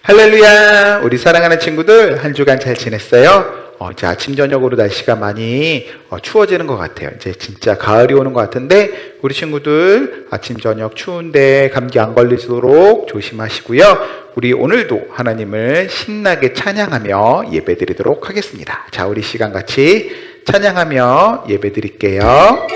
할렐루야! 우리 사랑하는 친구들 한 주간 잘 지냈어요? 이제 아침 저녁으로 날씨가 많이 추워지는 것 같아요. 이제 진짜 가을이 오는 것 같은데 우리 친구들 아침 저녁 추운데 감기 안 걸리도록 조심하시고요. 우리 오늘도 하나님을 신나게 찬양하며 예배드리도록 하겠습니다. 자, 우리 시간 같이 찬양하며 예배드릴게요.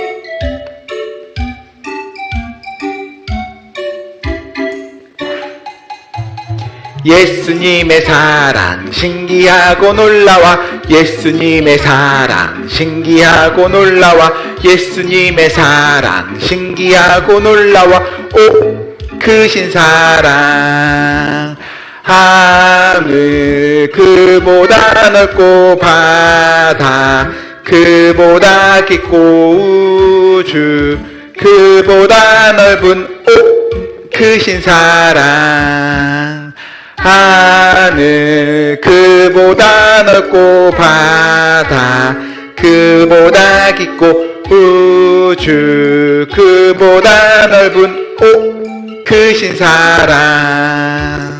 예수님의 사랑 신기하고 놀라워. 예수님의 사랑 신기하고 놀라워. 예수님의 사랑 신기하고 놀라워. 오, 크신 사랑. 하늘 그보다 넓고 바다 그보다 깊고 우주 그보다 넓은 오, 크신 사랑. 하늘 그보다 넓고 바다 그보다 깊고 우주 그보다 넓은 오, 크신 사랑.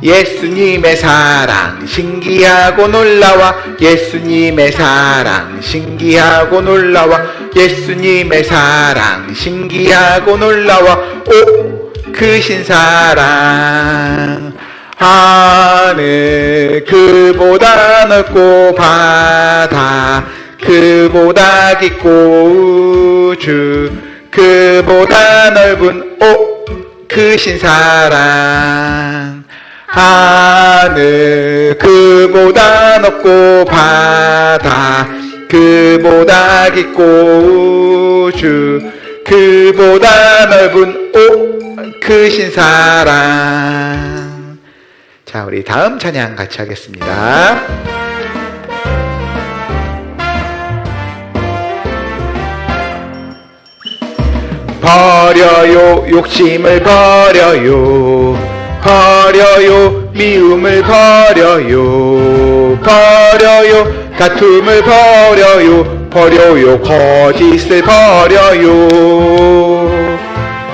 예수님의 사랑 신기하고 놀라워. 예수님의 사랑 신기하고 놀라워. 예수님의 사랑 신기하고 놀라워. 오, 크신 사랑. 하늘 그보다 넓고 바다 그보다 깊고 우주 그보다 넓은 오, 크신 사랑. 하늘 그보다 넓고 바다 그보다 깊고 우주 그보다 넓은 오, 크신 사랑. 자, 우리 다음 찬양 같이 하겠습니다. 버려요 욕심을 버려요. 버려요 미움을 버려요. 버려요 다툼을 버려요. 버려요 거짓을 버려요.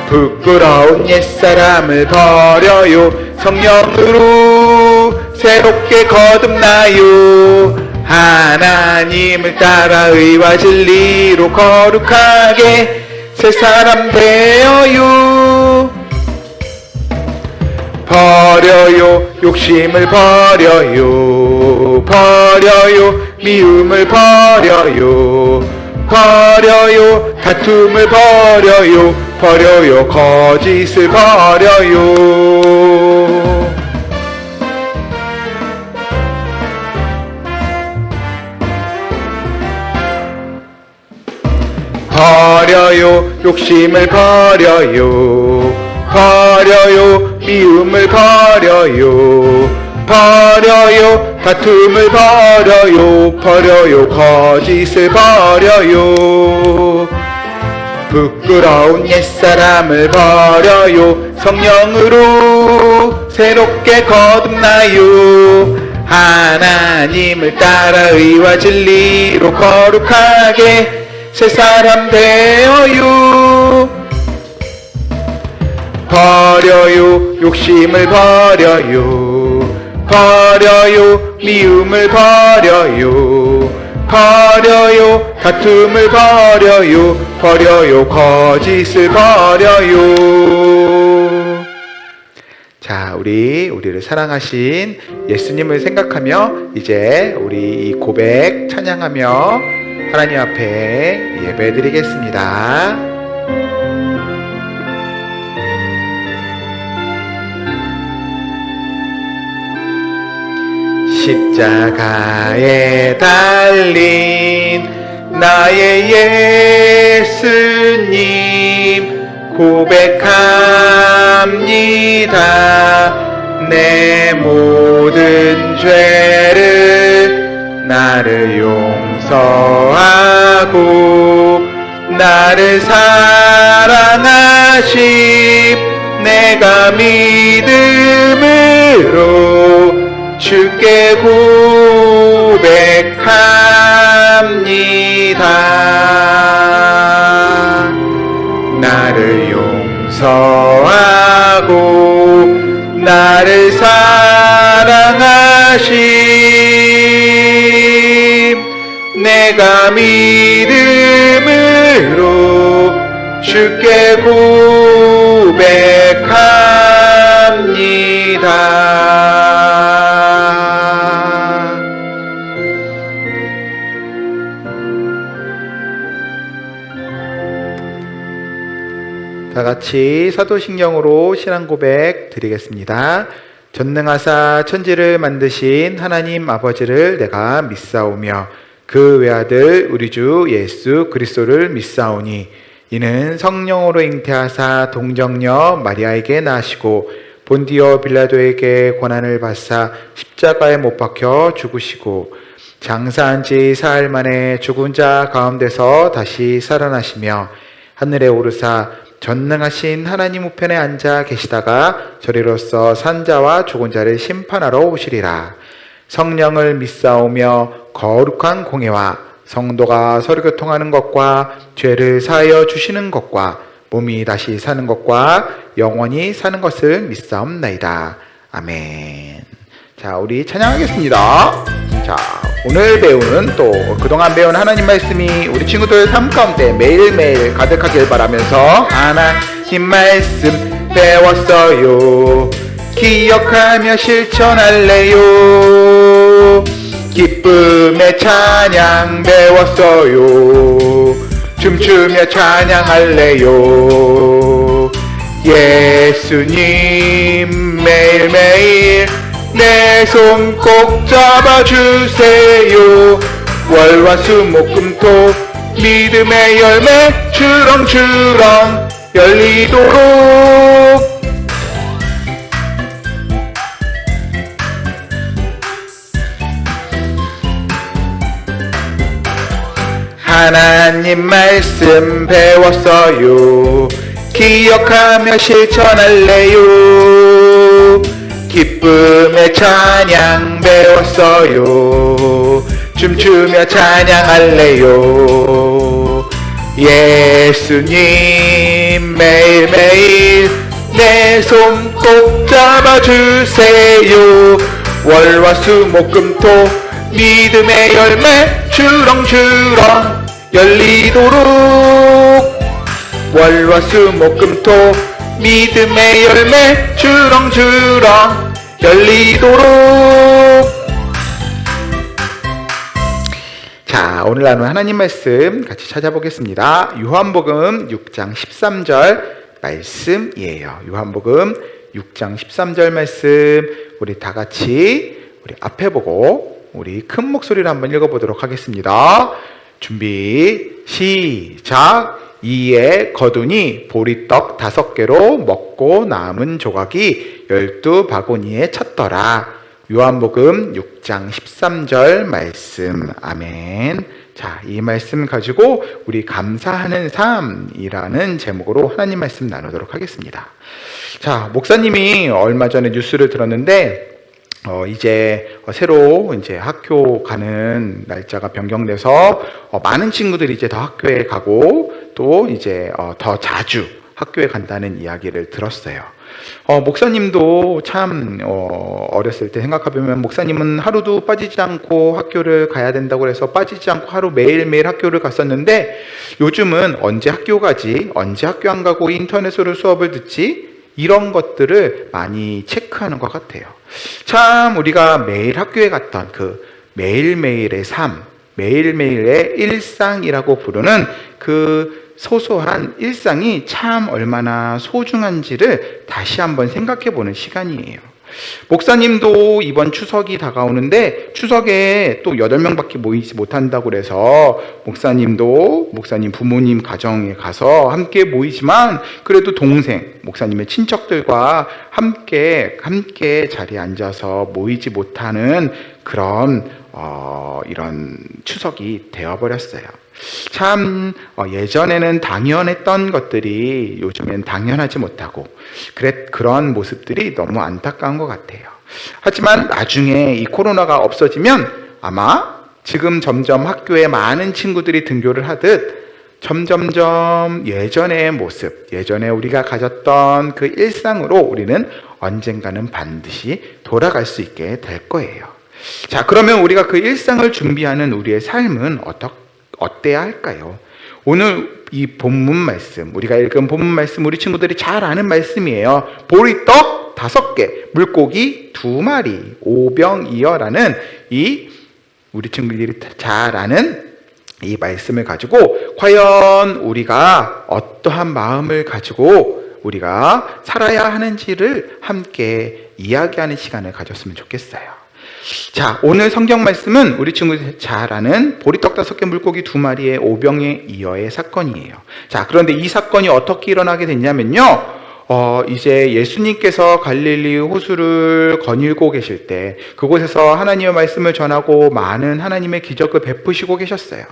부끄러운 옛사람을 버려요. 성령으로 새롭게 거듭나요. 하나님을 따라 의와 진리로 거룩하게 새 사람 되어요. 버려요 욕심을 버려요. 버려요 미움을 버려요. 버려요 다툼을 버려요. 버려요 거짓을 버려요. 버려요 욕심을 버려요. 버려요 미움을 버려요. 버려요 다툼을 버려요. 버려요 거짓을 버려요. 부끄러운 옛사람을 버려요. 성령으로 새롭게 거듭나요. 하나님을 따라 의와 진리로 거룩하게 새 사람 되어요. 버려요 욕심을 버려요. 버려요 미움을 버려요. 버려요 다툼을 버려요. 버려요 거짓을 버려요. 자, 우리를 사랑하신 예수님을 생각하며 이제 우리 이 고백 찬양하며 하나님 앞에 예배드리겠습니다. 십자가에 달린 나의 예수님 고백합니다. 내 모든 죄를 나를 용서하고 나를 사랑하심 내가 믿음으로 주께 고백합니다. 나를 사랑하심 내가 믿음으로 주께 고백합니다. 다 같이 사도신경으로 신앙 고백 드리겠습니다. 전능하사 천지를 만드신 하나님 아버지를 내가 믿사오며 그 외아들 우리 주 예수 그리스도를 믿사오니 이는 성령으로 잉태하사 동정녀 마리아에게 나시고 본디오 빌라도에게 고난을 받사 십자가에 못 박혀 죽으시고 장사한 지 사흘 만에 죽은 자 가운데서 다시 살아나시며 하늘에 오르사 전능하신 하나님 우편에 앉아 계시다가 저리로서 산자와 죽은 자를 심판하러 오시리라. 성령을 믿사오며 거룩한 공예와 성도가 서로 교통하는 것과 죄를 사하여 주시는 것과 몸이 다시 사는 것과 영원히 사는 것을 믿사옵나이다. 아멘. 자, 우리 찬양하겠습니다. 자, 오늘 배우는 또 그동안 배운 하나님 말씀이 우리 친구들 삶 가운데 매일매일 가득하길 바라면서 하나님 말씀 배웠어요. 기억하며 실천할래요. 기쁨의 찬양 배웠어요. 춤추며 찬양할래요. 예수님 매일매일 내 손 꼭 잡아주세요. 월화수목금토 믿음의 열매 주렁주렁 열리도록. 하나님 말씀 배웠어요. 기억하며 실천할래요. 기쁨의 찬양 배웠어요. 춤추며 찬양할래요. 예수님 매일매일 내 손 꼭 잡아주세요. 월화수목금토 믿음의 열매 주렁주렁 열리도록. 월화수목금토 믿음의 열매 주렁주렁 열리도록. 자, 오늘 나눈 하나님 말씀 같이 찾아보겠습니다. 요한복음 6장 13절 말씀이에요. 요한복음 6장 13절 말씀 우리 다 같이 우리 앞에 보고 우리 큰 목소리로 한번 읽어보도록 하겠습니다. 준비 시작. 이에 거두니 보리떡 5개로 먹고 남은 조각이 12바구니에 찼더라. 요한복음 6장 13절 말씀. 아멘. 자, 이 말씀 가지고 우리 감사하는 삶이라는 제목으로 하나님 말씀 나누도록 하겠습니다. 자, 목사님이 얼마 전에 뉴스를 들었는데 이제 새로 이제 학교 가는 날짜가 변경돼서 많은 친구들이 이제 더 학교에 가고 또 이제 더 자주 학교에 간다는 이야기를 들었어요. 목사님도 참 어렸을 때 생각해보면 목사님은 하루도 빠지지 않고 학교를 가야 된다고 해서 빠지지 않고 하루 매일매일 학교를 갔었는데 요즘은 언제 학교 가지? 언제 학교 안 가고 인터넷으로 수업을 듣지? 이런 것들을 많이 체크하는 것 같아요. 참 우리가 매일 학교에 갔던 그 매일매일의 삶, 매일매일의 일상이라고 부르는 그 소소한 일상이 참 얼마나 소중한지를 다시 한번 생각해 보는 시간이에요. 목사님도 이번 추석이 다가오는데 추석에 또 8명밖에 모이지 못한다고 그래서 목사님 부모님 가정에 가서 함께 모이지만 그래도 동생, 목사님의 친척들과 함께 자리에 앉아서 모이지 못하는 그런 이런 추석이 되어버렸어요. 참 예전에는 당연했던 것들이 요즘엔 당연하지 못하고 그런 모습들이 너무 안타까운 것 같아요. 하지만 나중에 이 코로나가 없어지면 아마 지금 점점 학교에 많은 친구들이 등교를 하듯 점점점 예전의 모습, 예전에 우리가 가졌던 그 일상으로 우리는 언젠가는 반드시 돌아갈 수 있게 될 거예요. 자, 그러면 우리가 그 일상을 준비하는 우리의 삶은 어때야 할까요? 오늘 이 본문 말씀, 우리가 읽은 본문 말씀, 우리 친구들이 잘 아는 말씀이에요. 보리떡 5개, 물고기 2마리, 오병이어라는 이 우리 친구들이 잘 아는 이 말씀을 가지고 과연 우리가 어떠한 마음을 가지고 우리가 살아야 하는지를 함께 이야기하는 시간을 가졌으면 좋겠어요. 자, 오늘 성경 말씀은 우리 친구들이 잘 아는 보리떡 5개, 물고기 2마리의 오병이어의 사건이에요. 자, 그런데 이 사건이 어떻게 일어나게 됐냐면요, 이제 예수님께서 갈릴리 호수를 거닐고 계실 때 그곳에서 하나님의 말씀을 전하고 많은 하나님의 기적을 베푸시고 계셨어요.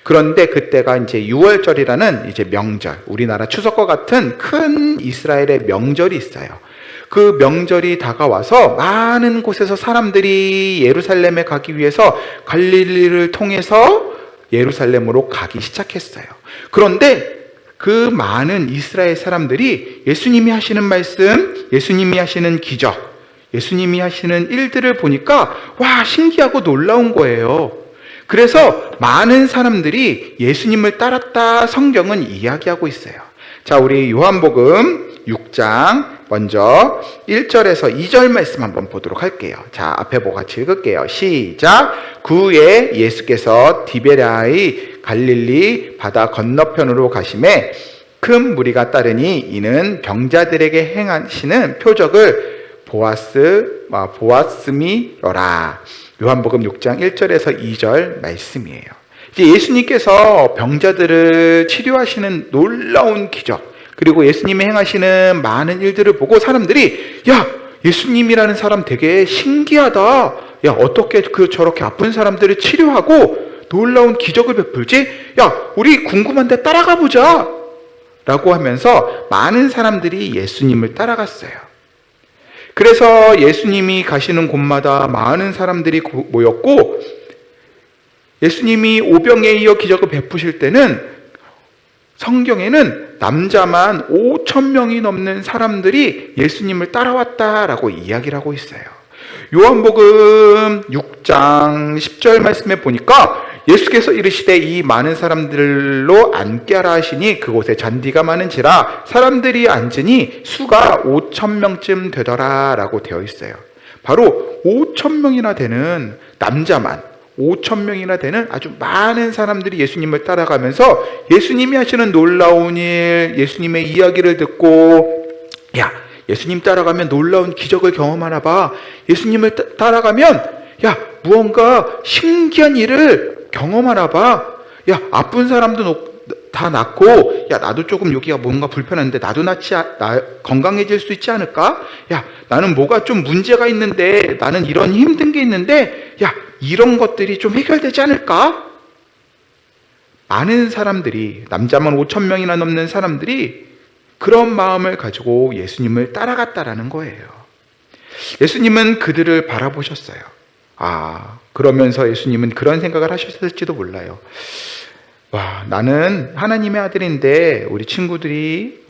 그런데 그때가 이제 6월절이라는 이제 명절, 우리나라 추석과 같은 큰 이스라엘의 명절이 있어요. 그 명절이 다가와서 많은 곳에서 사람들이 예루살렘에 가기 위해서 갈릴리를 통해서 예루살렘으로 가기 시작했어요. 그런데 그 많은 이스라엘 사람들이 예수님이 하시는 말씀, 예수님이 하시는 기적, 예수님이 하시는 일들을 보니까 와, 신기하고 놀라운 거예요. 그래서 많은 사람들이 예수님을 따랐다 성경은 이야기하고 있어요. 자, 우리 요한복음 6장 먼저 1절에서 2절 말씀 한번 보도록 할게요. 자, 앞에 보고 같이 읽을게요. 시작. 그 후에 예수께서 디베랴의 갈릴리 바다 건너편으로 가심에 큰 무리가 따르니 이는 병자들에게 행하시는 표적을 보았음이로라. 요한복음 6장 1절에서 2절 말씀이에요. 이제 예수님께서 병자들을 치료하시는 놀라운 기적, 그리고 예수님이 행하시는 많은 일들을 보고 사람들이 야, 예수님이라는 사람 되게 신기하다. 야, 어떻게 저렇게 아픈 사람들을 치료하고 놀라운 기적을 베풀지? 야, 우리 궁금한데 따라가 보자. 라고 하면서 많은 사람들이 예수님을 따라갔어요. 그래서 예수님이 가시는 곳마다 많은 사람들이 모였고, 예수님이 오병이어 기적을 베푸실 때는 성경에는 남자만 5,000명이 넘는 사람들이 예수님을 따라왔다라고 이야기를 하고 있어요. 요한복음 6장 10절 말씀에 보니까 예수께서 이르시되 이 많은 사람들로 앉게 하라 하시니 그곳에 잔디가 많은지라 사람들이 앉으니 수가 5,000명쯤 되더라 라고 되어 있어요. 바로 5,000명이나 되는 남자만 5,000명이나 되는 아주 많은 사람들이 예수님을 따라가면서 예수님이 하시는 놀라운 일, 예수님의 이야기를 듣고 야, 예수님 따라가면 놀라운 기적을 경험하나 봐. 예수님을 따라가면 야, 무언가 신기한 일을 경험하나 봐. 야, 아픈 사람도 다 낫고, 야, 나도 조금 여기가 뭔가 불편한데 나도 건강해질 수 있지 않을까? 야, 나는 뭐가 좀 문제가 있는데, 나는 이런 힘든 게 있는데, 야, 이런 것들이 좀 해결되지 않을까? 많은 사람들이, 남자만 5,000명이나 넘는 사람들이 그런 마음을 가지고 예수님을 따라갔다라는 거예요. 예수님은 그들을 바라보셨어요. 그러면서 예수님은 그런 생각을 하셨을지도 몰라요. 와, 나는 하나님의 아들인데 우리 친구들이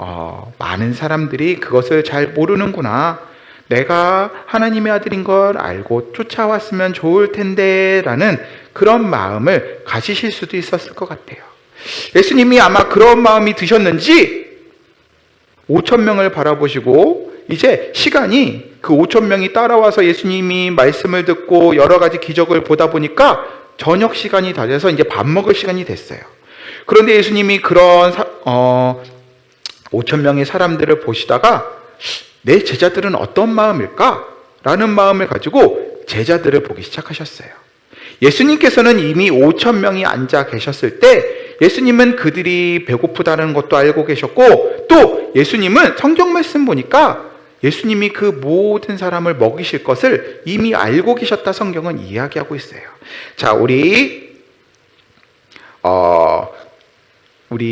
많은 사람들이 그것을 잘 모르는구나. 내가 하나님의 아들인 걸 알고 쫓아왔으면 좋을 텐데 라는 그런 마음을 가지실 수도 있었을 것 같아요. 예수님이 아마 그런 마음이 드셨는지 5,000명을 바라보시고 이제 시간이 그 5,000명이 따라와서 예수님이 말씀을 듣고 여러 가지 기적을 보다 보니까 저녁 시간이 다 돼서 이제 밥 먹을 시간이 됐어요. 그런데 예수님이 그런 5,000명의 사람들을 보시다가 내 제자들은 어떤 마음일까? 라는 마음을 가지고 제자들을 보기 시작하셨어요. 예수님께서는 이미 5,000명이 앉아 계셨을 때 예수님은 그들이 배고프다는 것도 알고 계셨고 또 예수님은 성경 말씀 보니까 예수님이 그 모든 사람을 먹이실 것을 이미 알고 계셨다 성경은 이야기하고 있어요. 자, 우리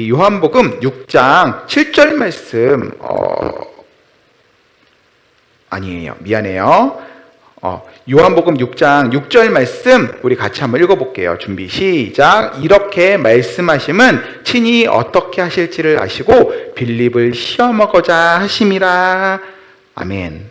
요한복음 6장 7절 말씀 아니에요. 미안해요. 요한복음 6장 6절 말씀 우리 같이 한번 읽어볼게요. 준비 시작. 이렇게 말씀하심은 친히 어떻게 하실지를 아시고 빌립을 시험하고자 하심이라. 아멘.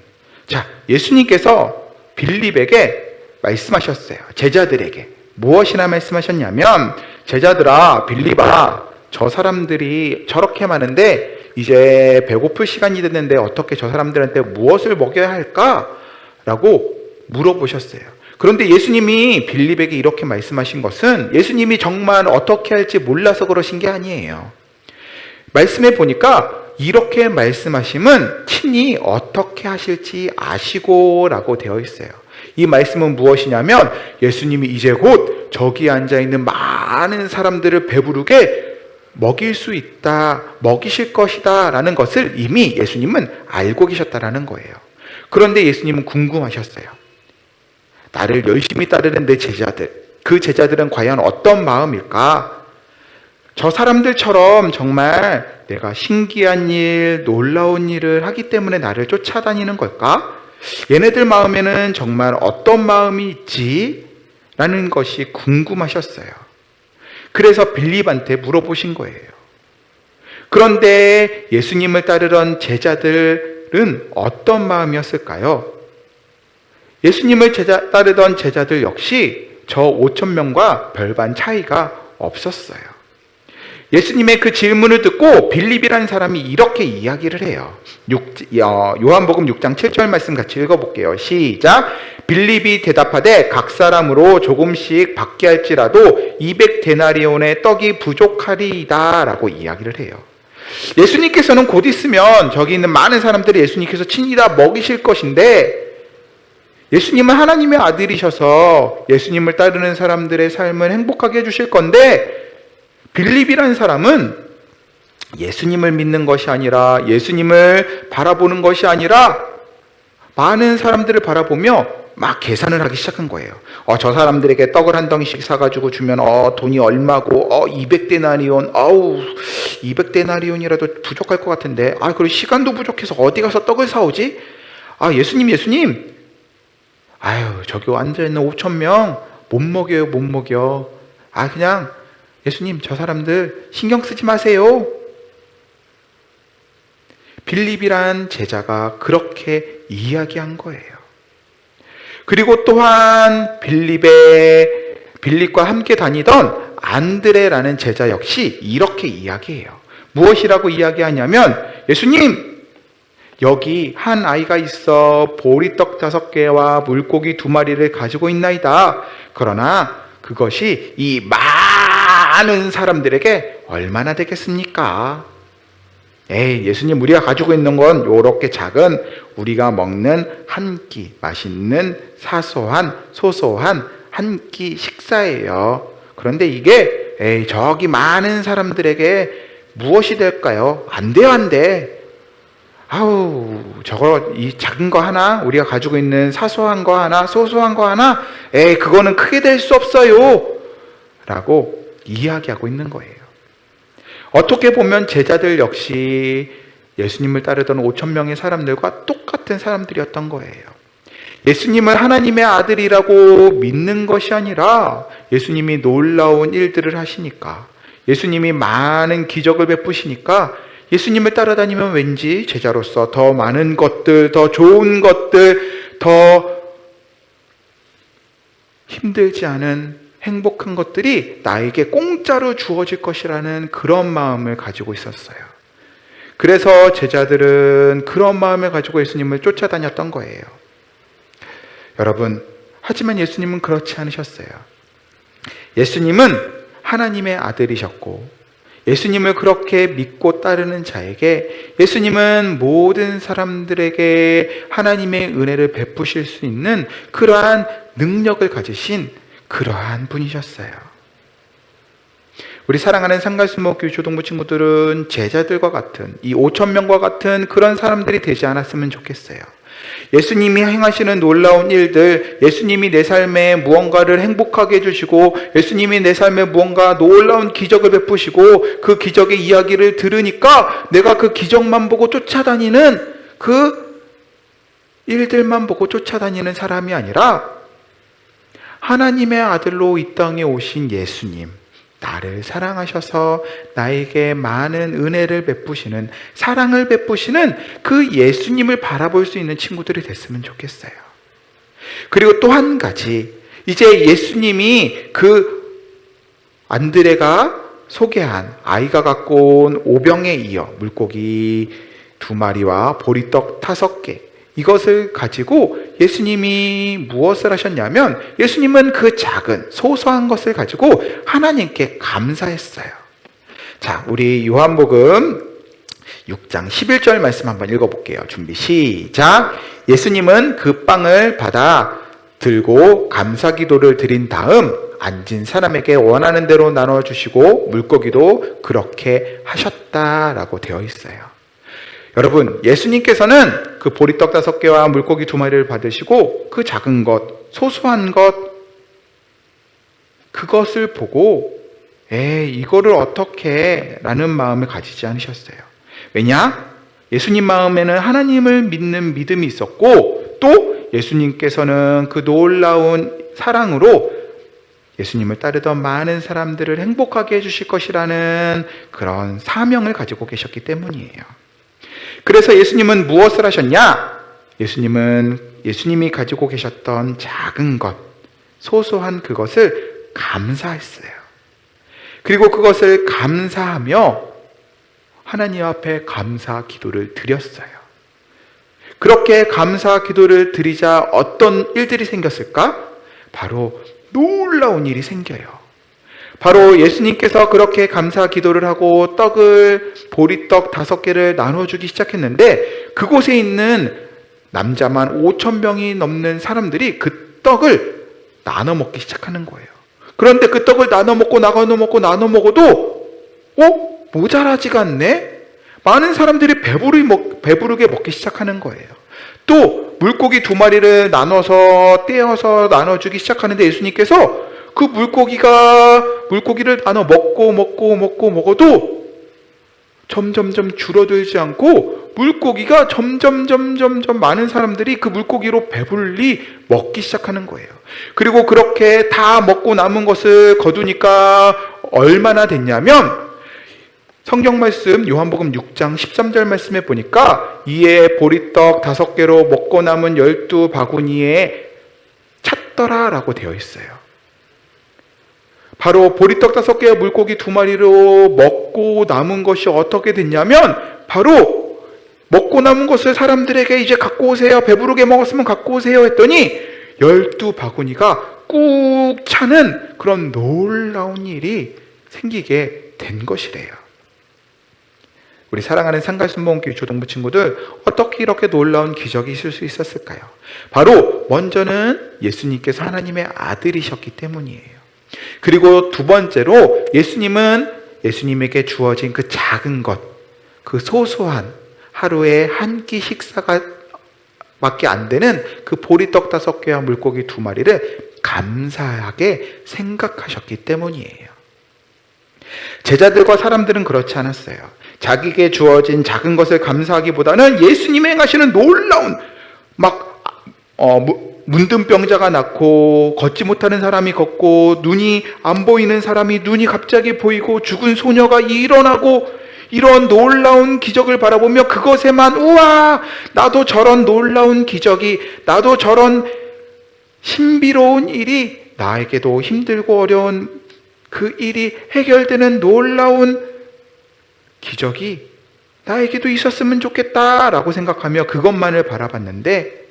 자, 예수님께서 빌립에게 말씀하셨어요. 제자들에게 무엇이나 말씀하셨냐면, 제자들아, 빌립아, 저 사람들이 저렇게 많은데 이제 배고플 시간이 됐는데 어떻게 저 사람들한테 무엇을 먹여야 할까? 라고 물어보셨어요. 그런데 예수님이 빌립에게 이렇게 말씀하신 것은 예수님이 정말 어떻게 할지 몰라서 그러신 게 아니에요. 말씀해 보니까 이렇게 말씀하심은 친히 어떻게 하실지 아시고 라고 되어 있어요. 이 말씀은 무엇이냐면 예수님이 이제 곧 저기 앉아있는 많은 사람들을 배부르게 먹일 수 있다, 먹이실 것이다 라는 것을 이미 예수님은 알고 계셨다라는 거예요. 그런데 예수님은 궁금하셨어요. 나를 열심히 따르는 내 제자들, 그 제자들은 과연 어떤 마음일까? 저 사람들처럼 정말 내가 신기한 일, 놀라운 일을 하기 때문에 나를 쫓아다니는 걸까? 얘네들 마음에는 정말 어떤 마음이 있지? 라는 것이 궁금하셨어요. 그래서 빌립한테 물어보신 거예요. 그런데 예수님을 따르던 제자들은 어떤 마음이었을까요? 예수님을 따르던 제자들 역시 저 5,000명과 별반 차이가 없었어요. 예수님의 그 질문을 듣고 빌립이라는 사람이 이렇게 이야기를 해요. 요한복음 6장 7절 말씀 같이 읽어볼게요. 시작. 빌립이 대답하되 각 사람으로 조금씩 받게 할지라도 200데나리온의 떡이 부족하리이다 라고 이야기를 해요. 예수님께서는 곧 있으면 저기 있는 많은 사람들을 예수님께서 친히 다 먹이실 것인데, 예수님은 하나님의 아들이셔서 예수님을 따르는 사람들의 삶을 행복하게 해주실 건데, 빌립이라는 사람은 예수님을 믿는 것이 아니라, 예수님을 바라보는 것이 아니라 많은 사람들을 바라보며 막 계산을 하기 시작한 거예요. 저 사람들에게 떡을 한 덩이씩 사가지고 주면 돈이 얼마고, 200데나리온, 200데나리온이라도 부족할 것 같은데, 그리고 시간도 부족해서 어디 가서 떡을 사오지? 예수님, 저기 앉아있는 5,000명 못 먹여요, 못 먹여. 그냥 예수님, 저 사람들 신경 쓰지 마세요. 빌립이란 제자가 그렇게 이야기한 거예요. 그리고 또한 빌립과 함께 다니던 안드레라는 제자 역시 이렇게 이야기해요. 무엇이라고 이야기하냐면, 예수님, 여기 한 아이가 있어 보리떡 5개와 물고기 2마리를 가지고 있나이다. 그러나 그것이 이 많은 사람들에게 얼마나 되겠습니까? 예수님, 우리가 가지고 있는 건 요렇게 작은 우리가 먹는 한 끼, 맛있는 소소한 한 끼 식사예요. 그런데 이게 저기 많은 사람들에게 무엇이 될까요? 안 돼요, 안 돼. 이 작은 거 하나, 우리가 가지고 있는 사소한 거 하나, 소소한 거 하나, 그거는 크게 될 수 없어요. 라고 이야기하고 있는 거예요. 어떻게 보면 제자들 역시 예수님을 따르던 5,000명의 사람들과 똑같은 사람들이었던 거예요. 예수님을 하나님의 아들이라고 믿는 것이 아니라 예수님이 놀라운 일들을 하시니까, 예수님이 많은 기적을 베푸시니까 예수님을 따라다니면 왠지 제자로서 더 많은 것들, 더 좋은 것들, 더 힘들지 않은 행복한 것들이 나에게 공짜로 주어질 것이라는 그런 마음을 가지고 있었어요. 그래서 제자들은 그런 마음을 가지고 예수님을 쫓아다녔던 거예요. 여러분, 하지만 예수님은 그렇지 않으셨어요. 예수님은 하나님의 아들이셨고, 예수님을 그렇게 믿고 따르는 자에게 예수님은 모든 사람들에게 하나님의 은혜를 베푸실 수 있는 그러한 능력을 가지신 그러한 분이셨어요. 우리 사랑하는 상가수목교 초동부 친구들은 제자들과 같은, 이 5,000명과 같은 그런 사람들이 되지 않았으면 좋겠어요. 예수님이 행하시는 놀라운 일들, 예수님이 내 삶에 무언가를 행복하게 해주시고, 예수님이 내 삶에 무언가 놀라운 기적을 베푸시고, 그 기적의 이야기를 들으니까 내가 그 기적만 보고 쫓아다니는 그 일들만 보고 쫓아다니는 사람이 아니라 하나님의 아들로 이 땅에 오신 예수님, 나를 사랑하셔서 나에게 많은 은혜를 베푸시는, 사랑을 베푸시는 그 예수님을 바라볼 수 있는 친구들이 됐으면 좋겠어요. 그리고 또 한 가지, 이제 예수님이 그 안드레가 소개한 아이가 갖고 온 오병에 이어 물고기 2마리와 보리떡 5개, 이것을 가지고 예수님이 무엇을 하셨냐면, 예수님은 그 작은 소소한 것을 가지고 하나님께 감사했어요. 자, 우리 요한복음 6장 11절 말씀 한번 읽어볼게요. 준비 시작. 예수님은 그 빵을 받아 들고 감사 기도를 드린 다음 앉은 사람에게 원하는 대로 나눠주시고 물고기도 그렇게 하셨다라고 되어 있어요. 여러분, 예수님께서는 그 보리떡 5개와 물고기 2마리를 받으시고 그 작은 것, 소소한 것, 그것을 보고 이거를 어떻게 라는 마음을 가지지 않으셨어요. 왜냐? 예수님 마음에는 하나님을 믿는 믿음이 있었고, 또 예수님께서는 그 놀라운 사랑으로 예수님을 따르던 많은 사람들을 행복하게 해주실 것이라는 그런 사명을 가지고 계셨기 때문이에요. 그래서 예수님은 무엇을 하셨냐? 예수님은 예수님이 가지고 계셨던 작은 것, 소소한 그것을 감사했어요. 그리고 그것을 감사하며 하나님 앞에 감사 기도를 드렸어요. 그렇게 감사 기도를 드리자 어떤 일들이 생겼을까? 바로 놀라운 일이 생겨요. 바로 예수님께서 그렇게 감사 기도를 하고 떡을, 보리떡 5개를 나눠주기 시작했는데, 그곳에 있는 남자만 5,000명이 넘는 사람들이 그 떡을 나눠 먹기 시작하는 거예요. 그런데 그 떡을 나눠 먹고 나눠 먹어도 모자라지가 않네? 많은 사람들이 배부르게 먹기 시작하는 거예요. 또 물고기 2마리를 나눠서 떼어서 나눠주기 시작하는데, 예수님께서 그 물고기를 나눠 먹어도 점점점 줄어들지 않고, 물고기가 점점 많은 사람들이 그 물고기로 배불리 먹기 시작하는 거예요. 그리고 그렇게 다 먹고 남은 것을 거두니까 얼마나 됐냐면, 성경 말씀 요한복음 6장 13절 말씀에 보니까 이에 보리떡 5개로 먹고 남은 12바구니에 찼더라 라고 되어 있어요. 바로 보리떡 5개와 물고기 2마리로 먹고 남은 것이 어떻게 됐냐면, 바로 먹고 남은 것을 사람들에게 이제 갖고 오세요, 배부르게 먹었으면 갖고 오세요 했더니 12바구니가 꾹 차는 그런 놀라운 일이 생기게 된 것이래요. 우리 사랑하는 상가순복음교회 조동부 친구들, 어떻게 이렇게 놀라운 기적이 있을 수 있었을까요? 바로 먼저는 예수님께서 하나님의 아들이셨기 때문이에요. 그리고 두 번째로, 예수님은 예수님에게 주어진 그 작은 것, 그 소소한 하루에 한 끼 식사가 밖에 안 되는 그 보리떡 5개와 물고기 2마리를 감사하게 생각하셨기 때문이에요. 제자들과 사람들은 그렇지 않았어요. 자기에게 주어진 작은 것을 감사하기보다는 예수님이 행하시는 놀라운, 문둥병자가 낫고, 걷지 못하는 사람이 걷고, 눈이 안 보이는 사람이 눈이 갑자기 보이고, 죽은 소녀가 일어나고, 이런 놀라운 기적을 바라보며 그것에만, 우와, 나도 저런 놀라운 기적이, 나도 저런 신비로운 일이, 나에게도 힘들고 어려운 그 일이 해결되는 놀라운 기적이 나에게도 있었으면 좋겠다라고 생각하며 그것만을 바라봤는데,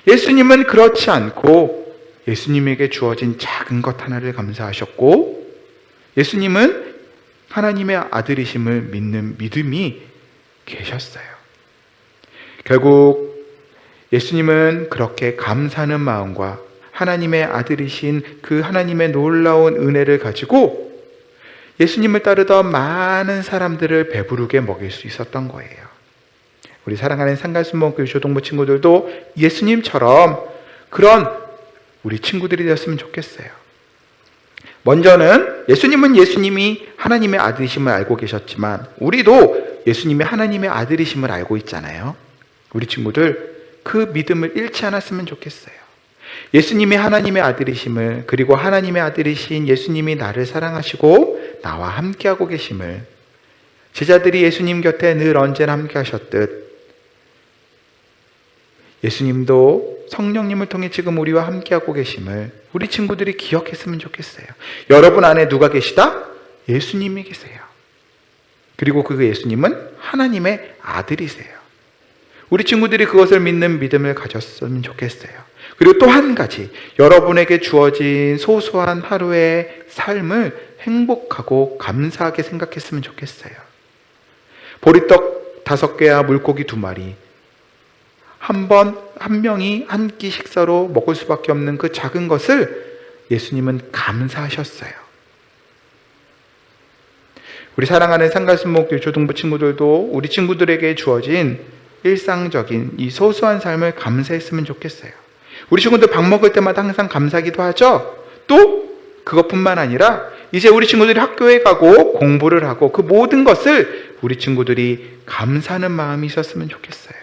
예수님은 그렇지 않고 예수님에게 주어진 작은 것 하나를 감사하셨고, 예수님은 하나님의 아들이심을 믿는 믿음이 계셨어요. 결국 예수님은 그렇게 감사하는 마음과 하나님의 아들이신 그 하나님의 놀라운 은혜를 가지고 예수님을 따르던 많은 사람들을 배부르게 먹일 수 있었던 거예요. 우리 사랑하는 상가순복음교회 조동부 친구들도 예수님처럼 그런 우리 친구들이 되었으면 좋겠어요. 먼저는 예수님은 예수님이 하나님의 아들이심을 알고 계셨지만, 우리도 예수님이 하나님의 아들이심을 알고 있잖아요. 우리 친구들, 그 믿음을 잃지 않았으면 좋겠어요. 예수님이 하나님의 아들이심을, 그리고 하나님의 아들이신 예수님이 나를 사랑하시고 나와 함께하고 계심을, 제자들이 예수님 곁에 늘 언제나 함께 하셨듯 예수님도 성령님을 통해 지금 우리와 함께하고 계심을 우리 친구들이 기억했으면 좋겠어요. 여러분 안에 누가 계시다? 예수님이 계세요. 그리고 그 예수님은 하나님의 아들이세요. 우리 친구들이 그것을 믿는 믿음을 가졌으면 좋겠어요. 그리고 또 한 가지, 여러분에게 주어진 소소한 하루의 삶을 행복하고 감사하게 생각했으면 좋겠어요. 보리떡 5개와 물고기 2마리, 한 명이 한 끼 식사로 먹을 수밖에 없는 그 작은 것을 예수님은 감사하셨어요. 우리 사랑하는 상가순목교 초등부 친구들도 우리 친구들에게 주어진 일상적인 이 소소한 삶을 감사했으면 좋겠어요. 우리 친구들 밥 먹을 때마다 항상 감사하기도 하죠. 또 그것뿐만 아니라 이제 우리 친구들이 학교에 가고 공부를 하고 그 모든 것을 우리 친구들이 감사하는 마음이 있었으면 좋겠어요.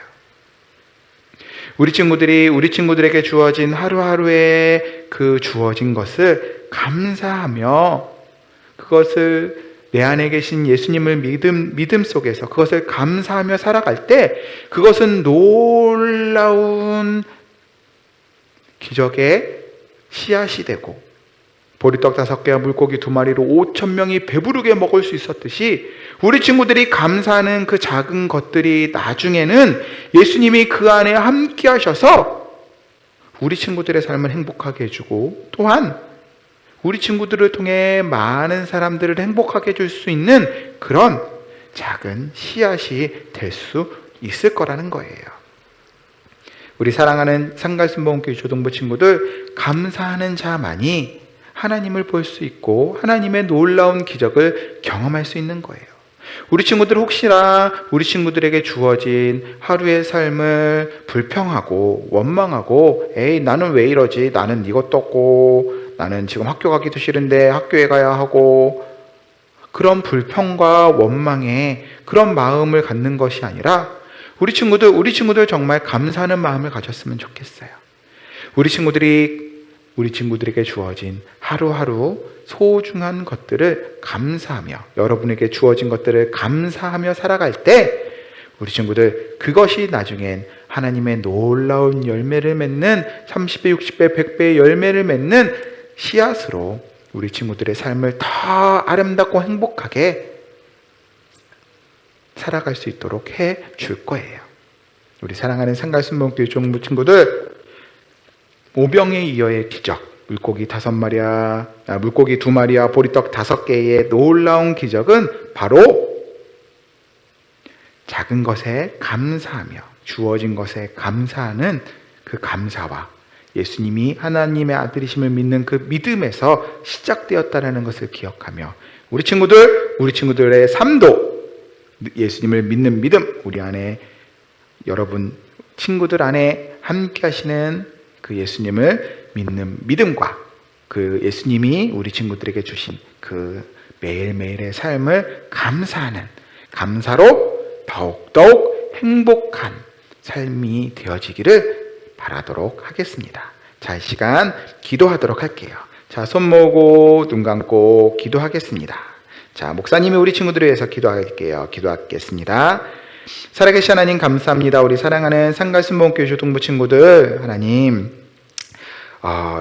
우리 친구들에게 주어진 하루하루의 그 주어진 것을 감사하며 그것을 내 안에 계신 예수님을 믿음 속에서 그것을 감사하며 살아갈 때 그것은 놀라운 기적의 씨앗이 되고, 보리떡 5개와 물고기 2마리로 5,000명이 배부르게 먹을 수 있었듯이 우리 친구들이 감사하는 그 작은 것들이 나중에는 예수님이 그 안에 함께 하셔서 우리 친구들의 삶을 행복하게 해주고, 또한 우리 친구들을 통해 많은 사람들을 행복하게 해줄 수 있는 그런 작은 씨앗이 될 수 있을 거라는 거예요. 우리 사랑하는 상갈순복음교회 초등부 친구들, 감사하는 자만이 하나님을 볼 수 있고 하나님의 놀라운 기적을 경험할 수 있는 거예요. 우리 친구들 혹시나 우리 친구들에게 주어진 하루의 삶을 불평하고 원망하고, 에이 나는 왜 이러지, 나는 이것도 없고, 나는 지금 학교 가기도 싫은데 학교에 가야 하고, 그런 불평과 원망에 그런 마음을 갖는 것이 아니라 우리 친구들 정말 감사하는 마음을 가졌으면 좋겠어요. 우리 친구들에게 주어진 하루하루 소중한 것들을 감사하며, 여러분에게 주어진 것들을 감사하며 살아갈 때 우리 친구들 그것이 나중엔 하나님의 놀라운 열매를 맺는 30배, 60배, 100배의 열매를 맺는 씨앗으로 우리 친구들의 삶을 더 아름답고 행복하게 살아갈 수 있도록 해 줄 거예요. 우리 사랑하는 상갈순복음교회 종부 친구들, 오병의 이어의 기적, 물고기 2마리와 보리떡 5개의 놀라운 기적은 바로 작은 것에 감사하며 주어진 것에 감사하는 그 감사와 예수님이 하나님의 아들이심을 믿는 그 믿음에서 시작되었다는 것을 기억하며, 우리 친구들의 삶도 예수님을 믿는 믿음, 우리 안에, 여러분 친구들 안에 함께 하시는 그 예수님을 믿는 믿음과 그 예수님이 우리 친구들에게 주신 그 매일매일의 삶을 감사하는, 감사로 더욱더욱 행복한 삶이 되어지기를 바라도록 하겠습니다. 자, 이 시간 기도하도록 할게요. 자, 손 모으고 눈 감고 기도하겠습니다. 자, 목사님이 우리 친구들을 위해서 기도할게요. 기도하겠습니다. 살아계신 하나님 감사합니다. 우리 사랑하는 상갈순복음교회 초등부 친구들, 하나님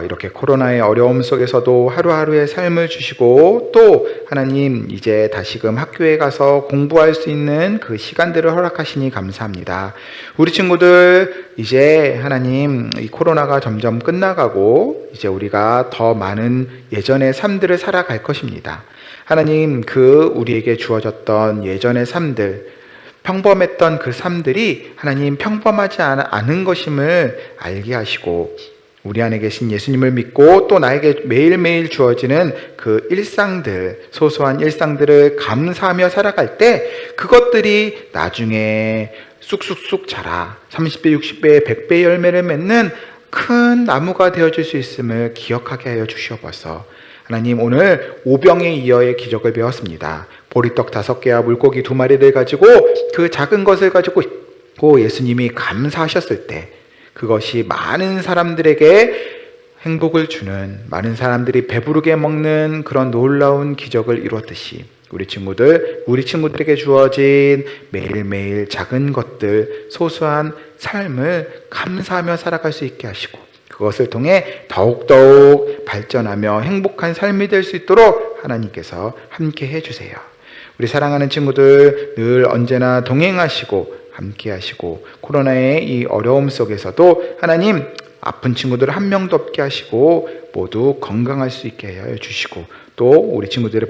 이렇게 코로나의 어려움 속에서도 하루하루의 삶을 주시고, 또 하나님 이제 다시금 학교에 가서 공부할 수 있는 그 시간들을 허락하시니 감사합니다. 우리 친구들 이제 하나님 이 코로나가 점점 끝나가고 이제 우리가 더 많은 예전의 삶들을 살아갈 것입니다. 하나님, 그 우리에게 주어졌던 예전의 삶들, 평범했던 그 삶들이 하나님 평범하지 않은 것임을 알게 하시고, 우리 안에 계신 예수님을 믿고 또 나에게 매일매일 주어지는 그 일상들, 소소한 일상들을 감사하며 살아갈 때 그것들이 나중에 쑥쑥쑥 자라 30배, 60배, 100배 열매를 맺는 큰 나무가 되어줄 수 있음을 기억하게 하여 주시옵소서. 하나님, 오늘 오병의 이어의 기적을 배웠습니다. 보리떡 5개와 물고기 2마리를 가지고 그 작은 것을 가지고 예수님이 감사하셨을 때 그것이 많은 사람들에게 행복을 주는, 많은 사람들이 배부르게 먹는 그런 놀라운 기적을 이루었듯이 우리 친구들에게 주어진 매일매일 작은 것들, 소소한 삶을 감사하며 살아갈 수 있게 하시고, 그것을 통해 더욱더욱 발전하며 행복한 삶이 될 수 있도록 하나님께서 함께 해주세요. 우리 사랑하는 친구들, 늘 언제나 동행하시고 함께 하시고, 코로나의 이 어려움 속에서도 하나님 아픈 친구들 한 명도 없게 하시고 모두 건강할 수 있게 해 주시고, 또 우리 친구들의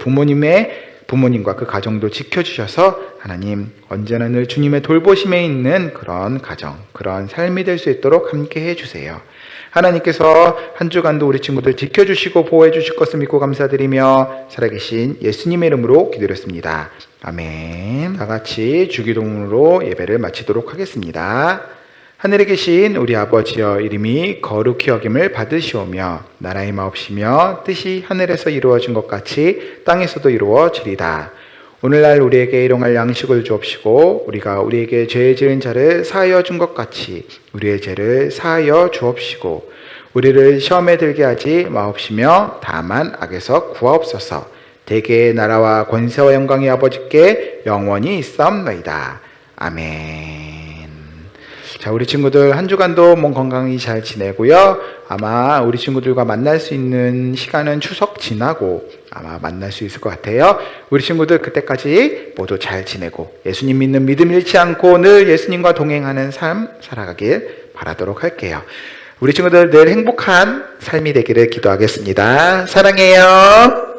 부모님과 그 가정도 지켜주셔서 하나님 언제나 늘 주님의 돌보심에 있는 그런 가정, 그런 삶이 될 수 있도록 함께 해주세요. 하나님께서 한 주간도 우리 친구들 지켜주시고 보호해 주실 것을 믿고 감사드리며 살아계신 예수님의 이름으로 기도드렸습니다. 아멘. 다 같이 주기도문으로 예배를 마치도록 하겠습니다. 하늘에 계신 우리 아버지여, 이름이 거룩히 여김을 받으시오며 나라의 마옵시며 뜻이 하늘에서 이루어진 것 같이 땅에서도 이루어지리다. 오늘날 우리에게 일용할 양식을 주옵시고 우리가 우리에게 죄 지은 자를 사하여 준 것 같이 우리의 죄를 사하여 주옵시고 우리를 시험에 들게 하지 마옵시며 다만 악에서 구하옵소서. 대개의 나라와 권세와 영광이 아버지께 영원히 있사옵나이다. 아멘. 자, 우리 친구들 한 주간도 몸 건강히 잘 지내고요. 아마 우리 친구들과 만날 수 있는 시간은 추석 지나고 아마 만날 수 있을 것 같아요. 우리 친구들 그때까지 모두 잘 지내고 예수님 믿는 믿음 잃지 않고 늘 예수님과 동행하는 삶 살아가길 바라도록 할게요. 우리 친구들 늘 행복한 삶이 되기를 기도하겠습니다. 사랑해요.